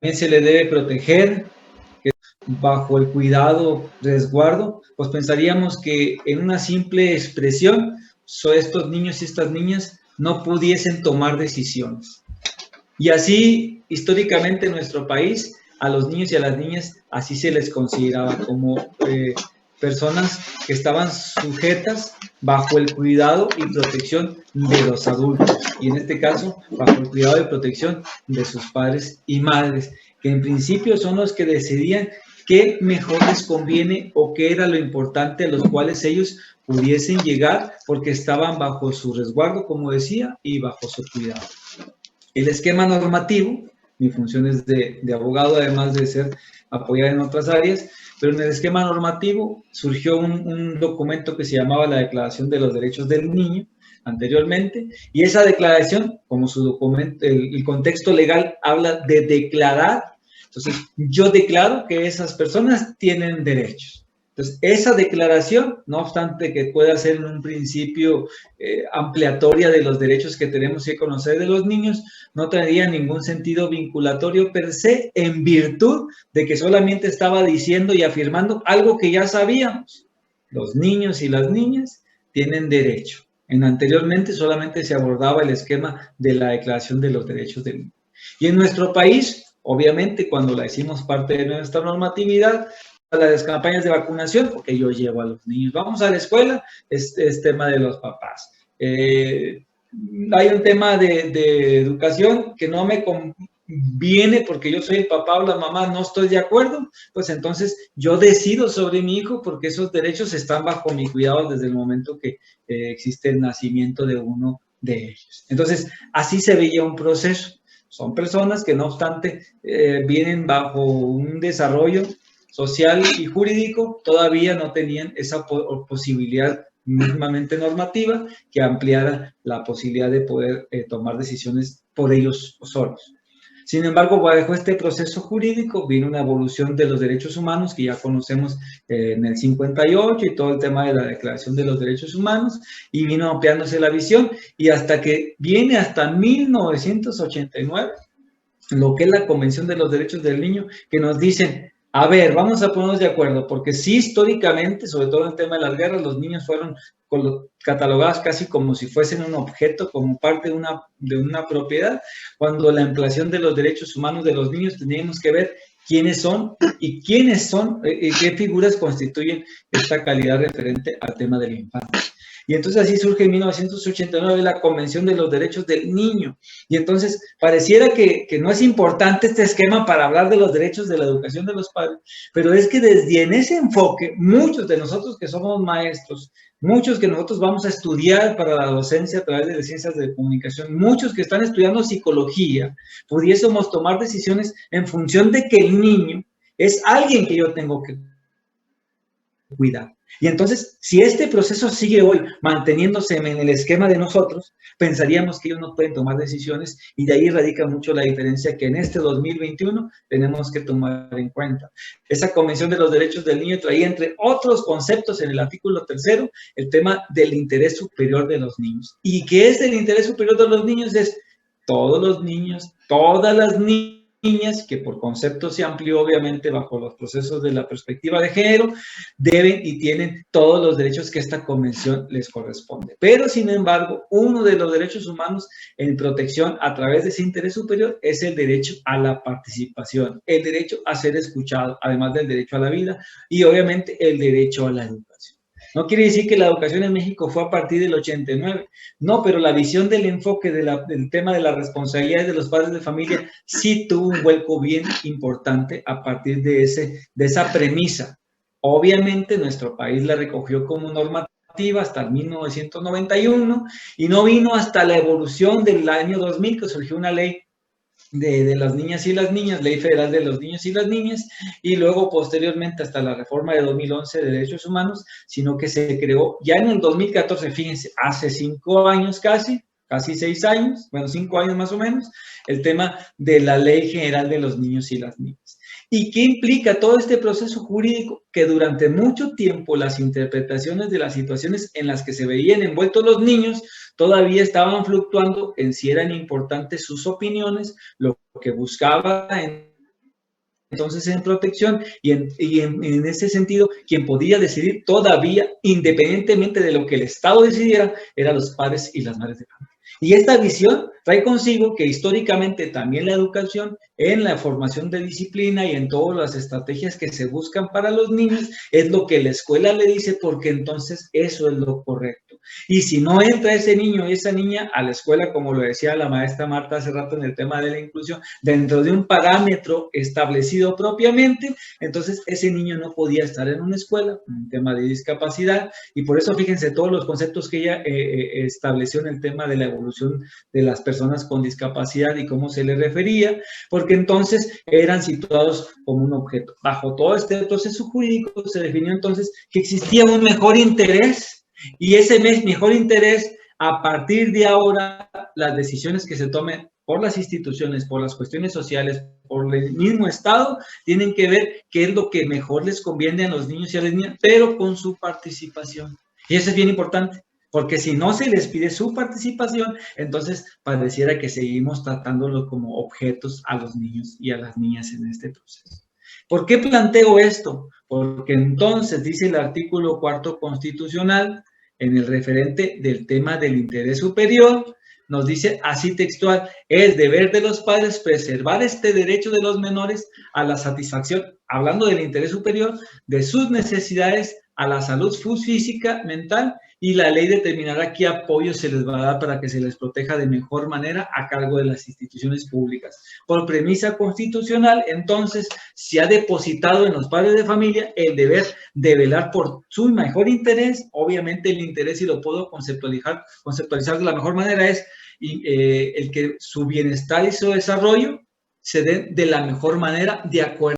se le debe proteger bajo el cuidado, resguardo, pues pensaríamos que en una simple expresión, estos niños y estas niñas no pudiesen tomar decisiones. Y así, históricamente en nuestro país, a los niños y a las niñas, así se les consideraba como personas que estaban sujetas bajo el cuidado y protección de los adultos, y en este caso, bajo el cuidado y protección de sus padres y madres, que en principio son los que decidían qué mejor les conviene o qué era lo importante a los cuales ellos pudiesen llegar, porque estaban bajo su resguardo, como decía, y bajo su cuidado. El esquema normativo, mi función es de abogado, además de ser apoyada en otras áreas, pero en el esquema normativo surgió un documento que se llamaba la Declaración de los Derechos del Niño, anteriormente, y esa declaración, como su documento, el contexto legal habla de declarar, entonces yo declaro que esas personas tienen derechos. Entonces, esa declaración, no obstante que pueda ser en un principio ampliatoria de los derechos que tenemos que conocer de los niños, no tendría ningún sentido vinculatorio per se, en virtud de que solamente estaba diciendo y afirmando algo que ya sabíamos. Los niños y las niñas tienen derecho. Anteriormente solamente se abordaba el esquema de la Declaración de los Derechos del Niño. Y en nuestro país, obviamente, cuando la hicimos parte de nuestra normatividad, las campañas de vacunación, porque yo llevo a los niños, vamos a la escuela, es tema de los papás. Hay un tema de educación que no me conviene porque yo soy el papá o la mamá, no estoy de acuerdo, pues entonces yo decido sobre mi hijo porque esos derechos están bajo mi cuidado desde el momento que existe el nacimiento de uno de ellos. Entonces, así se veía un proceso. Son personas que no obstante vienen bajo un desarrollo social y jurídico, todavía no tenían esa posibilidad mismamente normativa que ampliara la posibilidad de poder tomar decisiones por ellos solos. Sin embargo, bajo este proceso jurídico vino una evolución de los derechos humanos que ya conocemos en el 58 y todo el tema de la Declaración de los Derechos Humanos, y vino ampliándose la visión y hasta que viene hasta 1989 lo que es la Convención de los Derechos del Niño, que nos dicen, a ver, vamos a ponernos de acuerdo, porque sí, históricamente, sobre todo en el tema de las guerras, los niños fueron catalogados casi como si fuesen un objeto, como parte de una propiedad, cuando la ampliación de los derechos humanos de los niños teníamos que ver quiénes son y qué figuras constituyen esta calidad referente al tema de la infancia. Y entonces así surge en 1989 la Convención de los Derechos del Niño. Y entonces pareciera que no es importante este esquema para hablar de los derechos de la educación de los padres, pero es que desde en ese enfoque, muchos de nosotros que somos maestros, muchos que nosotros vamos a estudiar para la docencia a través de las ciencias de comunicación, muchos que están estudiando psicología, pudiésemos tomar decisiones en función de que el niño es alguien que yo tengo que cuidar. Y entonces, si este proceso sigue hoy manteniéndose en el esquema de nosotros, pensaríamos que ellos no pueden tomar decisiones, y de ahí radica mucho la diferencia que en este 2021 tenemos que tomar en cuenta. Esa Convención de los Derechos del Niño traía, entre otros conceptos, en el artículo 3, el tema del interés superior de los niños. ¿Y qué es el interés superior de los niños? Es todos los niños, todas las niñas, que por concepto se amplió obviamente bajo los procesos de la perspectiva de género, deben y tienen todos los derechos que esta convención les corresponde. Pero, sin embargo, uno de los derechos humanos en protección a través de ese interés superior es el derecho a la participación, el derecho a ser escuchado, además del derecho a la vida y obviamente el derecho a la educación. No quiere decir que la educación en México fue a partir del 89, no, pero la visión del enfoque del tema de las responsabilidades de los padres de familia sí tuvo un vuelco bien importante a partir de esa premisa. Obviamente nuestro país la recogió como normativa hasta el 1991 y no vino hasta la evolución del año 2000, que surgió una ley de las niñas y las niñas, Ley Federal de los Niños y las Niñas, y luego posteriormente hasta la reforma de 2011 de Derechos Humanos, sino que se creó ya en el 2014, fíjense, hace 5 años casi 6 años, bueno, 5 años más o menos, el tema de la Ley General de los Niños y las Niñas. ¿Y qué implica todo este proceso jurídico? Que durante mucho tiempo las interpretaciones de las situaciones en las que se veían envueltos los niños todavía estaban fluctuando en si eran importantes sus opiniones, lo que buscaba en entonces en protección y en ese sentido, quien podía decidir todavía, independientemente de lo que el Estado decidiera, eran los padres y las madres de familia. Y esta visión trae consigo que históricamente también la educación, en la formación de disciplina y en todas las estrategias que se buscan para los niños, es lo que la escuela le dice, porque entonces eso es lo correcto. Y si no entra ese niño y esa niña a la escuela, como lo decía la maestra Marta hace rato en el tema de la inclusión, dentro de un parámetro establecido propiamente, entonces ese niño no podía estar en una escuela, un tema de discapacidad, y por eso fíjense todos los conceptos que ella estableció en el tema de la evolución de las personas con discapacidad y cómo se les refería, porque entonces eran situados como un objeto. Bajo todo este proceso jurídico se definió entonces que existía un mejor interés, y ese mejor interés, a partir de ahora, las decisiones que se tomen por las instituciones, por las cuestiones sociales, por el mismo Estado, tienen que ver qué es lo que mejor les conviene a los niños y a las niñas, pero con su participación. Y eso es bien importante, porque si no se les pide su participación, entonces pareciera que seguimos tratándolo como objetos a los niños y a las niñas en este proceso. ¿Por qué planteo esto? Porque entonces dice el artículo 4 constitucional, en el referente del tema del interés superior, nos dice así textual: es deber de los padres preservar este derecho de los menores a la satisfacción, hablando del interés superior, de sus necesidades a la salud física, mental, y la ley determinará qué apoyo se les va a dar para que se les proteja de mejor manera a cargo de las instituciones públicas. Por premisa constitucional, entonces, se ha depositado en los padres de familia el deber de velar por su mejor interés. Obviamente el interés, si lo puedo conceptualizar de la mejor manera, es el que su bienestar y su desarrollo se den de la mejor manera de acuerdo